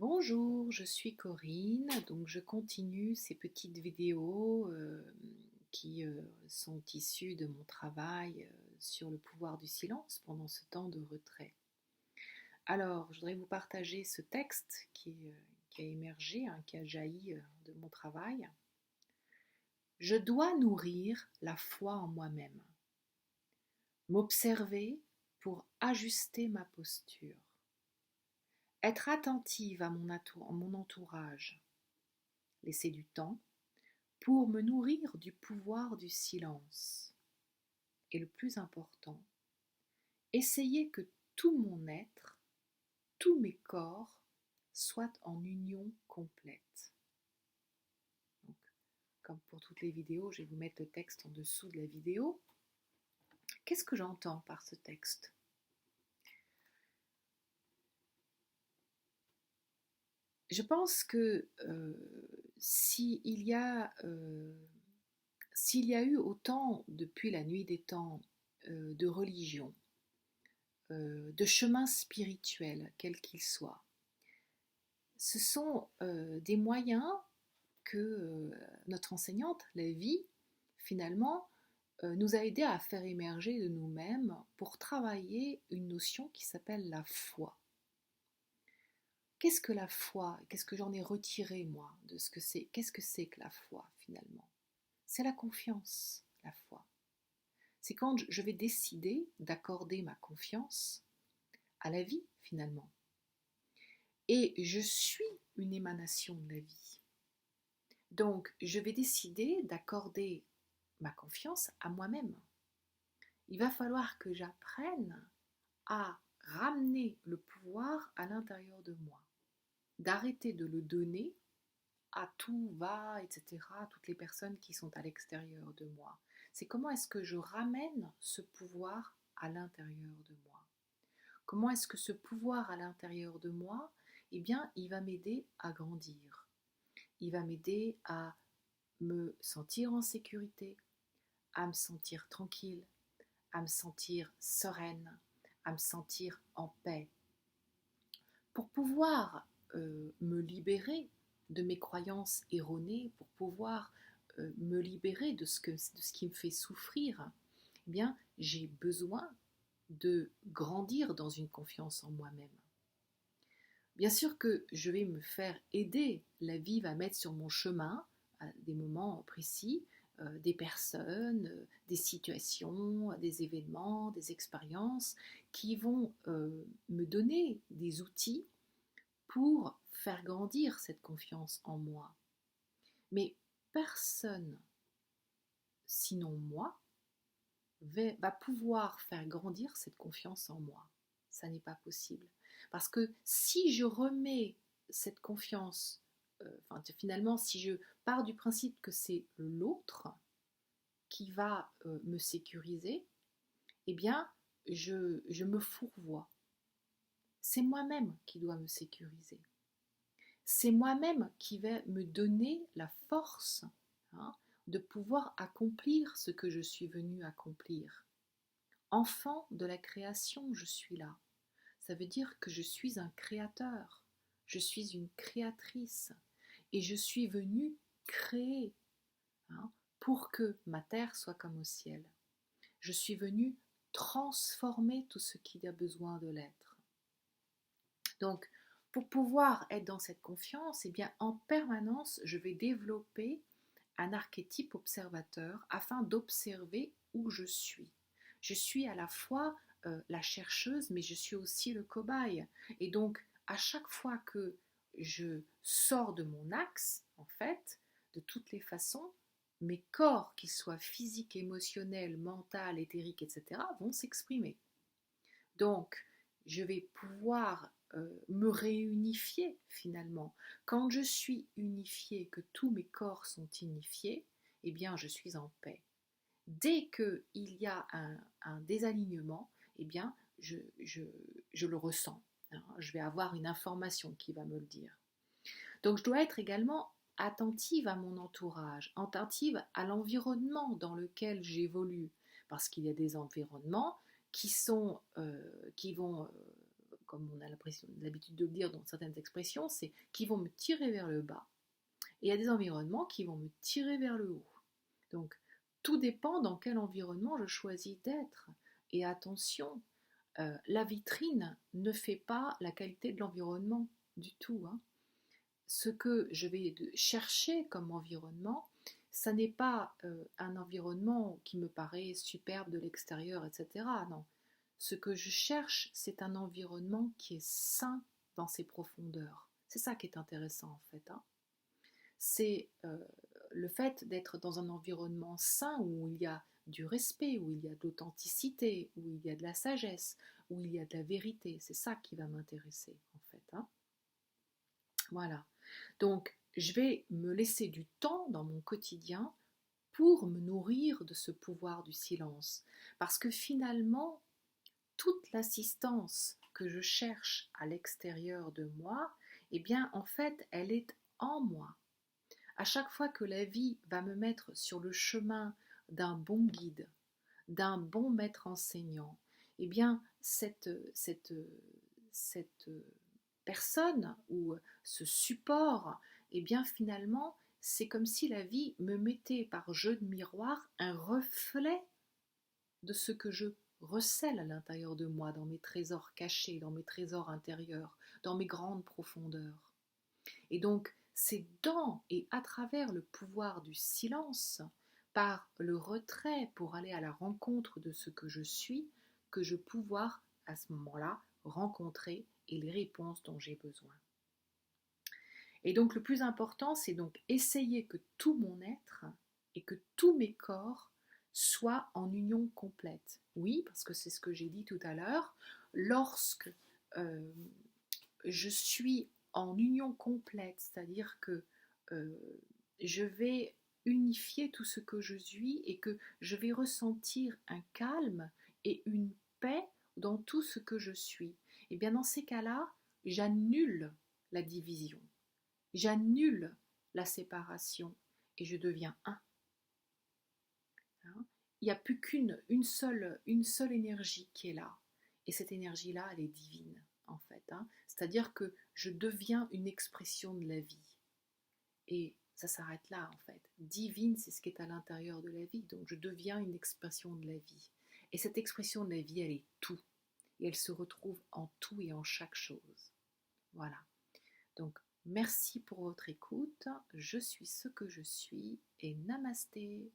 Bonjour, je suis Corinne, donc je continue ces petites vidéos qui sont issues de mon travail sur le pouvoir du silence pendant ce temps de retrait. Alors, je voudrais vous partager ce texte qui a émergé, qui a jailli de mon travail. Je dois nourrir la foi en moi-même, m'observer pour ajuster ma posture, être attentive à mon entourage, laisser du temps pour me nourrir du pouvoir du silence. Et le plus important, essayer que tout mon être, tous mes corps soient en union complète. Donc, comme pour toutes les vidéos, je vais vous mettre le texte en dessous de la vidéo. Qu'est-ce que j'entends par ce texte? Je pense que s'il y a eu autant depuis la nuit des temps de religion, de chemin spirituel, quel qu'il soit, ce sont des moyens que notre enseignante, la vie, finalement, nous a aidés à faire émerger de nous-mêmes pour travailler une notion qui s'appelle la foi. Qu'est-ce que la foi? Qu'est-ce que j'en ai retiré, moi, de ce que c'est? Qu'est-ce que c'est que la foi, finalement? C'est la confiance, la foi. C'est quand je vais décider d'accorder ma confiance à la vie, finalement. Et je suis une émanation de la vie. Donc, je vais décider d'accorder ma confiance à moi-même. Il va falloir que j'apprenne à ramener le pouvoir à l'intérieur de moi, d'arrêter de le donner à tout va, etc., à toutes les personnes qui sont à l'extérieur de moi. C'est comment est-ce que je ramène ce pouvoir à l'intérieur de moi. Comment est-ce que ce pouvoir à l'intérieur de moi, eh bien, il va m'aider à grandir. Il va m'aider à me sentir en sécurité, à me sentir tranquille, à me sentir sereine, à me sentir en paix. Pour pouvoir me libérer de mes croyances erronées, pour pouvoir me libérer de ce qui me fait souffrir, eh bien, j'ai besoin de grandir dans une confiance en moi-même. Bien sûr que je vais me faire aider, la vie va mettre sur mon chemin, à des moments précis, des personnes, des situations, des événements, des expériences qui vont me donner des outils pour faire grandir cette confiance en moi. Mais personne, sinon moi, va pouvoir faire grandir cette confiance en moi. Ça n'est pas possible. Parce que si je remets cette confiance, finalement, si je pars du principe que c'est l'autre qui va me sécuriser, eh bien, je me fourvoie. C'est moi-même qui dois me sécuriser. C'est moi-même qui vais me donner la force de pouvoir accomplir ce que je suis venue accomplir. Enfant de la création, je suis là. Ça veut dire que je suis un créateur, je suis une créatrice et je suis venue créer pour que ma terre soit comme au ciel. Je suis venue transformer tout ce qui a besoin de l'être. Donc, pour pouvoir être dans cette confiance, eh bien, en permanence, je vais développer un archétype observateur afin d'observer où je suis. Je suis à la fois la chercheuse, mais je suis aussi le cobaye. Et donc, à chaque fois que je sors de mon axe, en fait, de toutes les façons, mes corps, qu'ils soient physiques, émotionnels, mentaux, éthériques, etc., vont s'exprimer. Donc, je vais pouvoir me réunifier finalement. Quand je suis unifiée, que tous mes corps sont unifiés, eh bien, je suis en paix. Dès qu'il y a un désalignement, eh bien, je le ressens. Je vais avoir une information qui va me le dire. Donc, je dois être également attentive à mon entourage, attentive à l'environnement dans lequel j'évolue, parce qu'il y a des environnements qui vont comme on a l'habitude de le dire dans certaines expressions, c'est qui vont me tirer vers le bas. Et il y a des environnements qui vont me tirer vers le haut. Donc, tout dépend dans quel environnement je choisis d'être. Et attention, la vitrine ne fait pas la qualité de l'environnement du tout, hein. Ce que je vais chercher comme environnement, ça n'est pas un environnement qui me paraît superbe de l'extérieur, etc. Non. Ce que je cherche, c'est un environnement qui est sain dans ses profondeurs. C'est ça qui est intéressant en fait, hein. C'est le fait d'être dans un environnement sain où il y a du respect, où il y a de l'authenticité, où il y a de la sagesse, où il y a de la vérité. C'est ça qui va m'intéresser en fait, hein. Voilà. Donc, je vais me laisser du temps dans mon quotidien pour me nourrir de ce pouvoir du silence. Parce que finalement, toute l'assistance que je cherche à l'extérieur de moi, eh bien, en fait, elle est en moi. À chaque fois que la vie va me mettre sur le chemin d'un bon guide, d'un bon maître enseignant, eh bien, cette personne ou ce support, eh bien, finalement, c'est comme si la vie me mettait par jeu de miroir un reflet de ce que je recèle à l'intérieur de moi, dans mes trésors cachés, dans mes trésors intérieurs, dans mes grandes profondeurs. Et donc, c'est dans et à travers le pouvoir du silence, par le retrait pour aller à la rencontre de ce que je suis, que je pouvoir à ce moment-là rencontrer et les réponses dont j'ai besoin. Et donc le plus important, c'est donc essayer que tout mon être et que tous mes corps soient en union complète. Oui, parce que c'est ce que j'ai dit tout à l'heure, lorsque euh, je suis en union complète, c'est-à-dire que euh, je vais unifier tout ce que je suis et que je vais ressentir un calme et une paix dans tout ce que je suis. Et bien dans ces cas-là, j'annule la division, j'annule la séparation et je deviens un. Hein. Il n'y a plus une seule énergie qui est là. Et cette énergie-là, elle est divine, en fait, hein. C'est-à-dire que je deviens une expression de la vie. Et ça s'arrête là, en fait. Divine, c'est ce qui est à l'intérieur de la vie. Donc je deviens une expression de la vie. Et cette expression de la vie, elle est tout. Et elle se retrouve en tout et en chaque chose. Voilà. Donc, merci pour votre écoute. Je suis ce que je suis et namasté.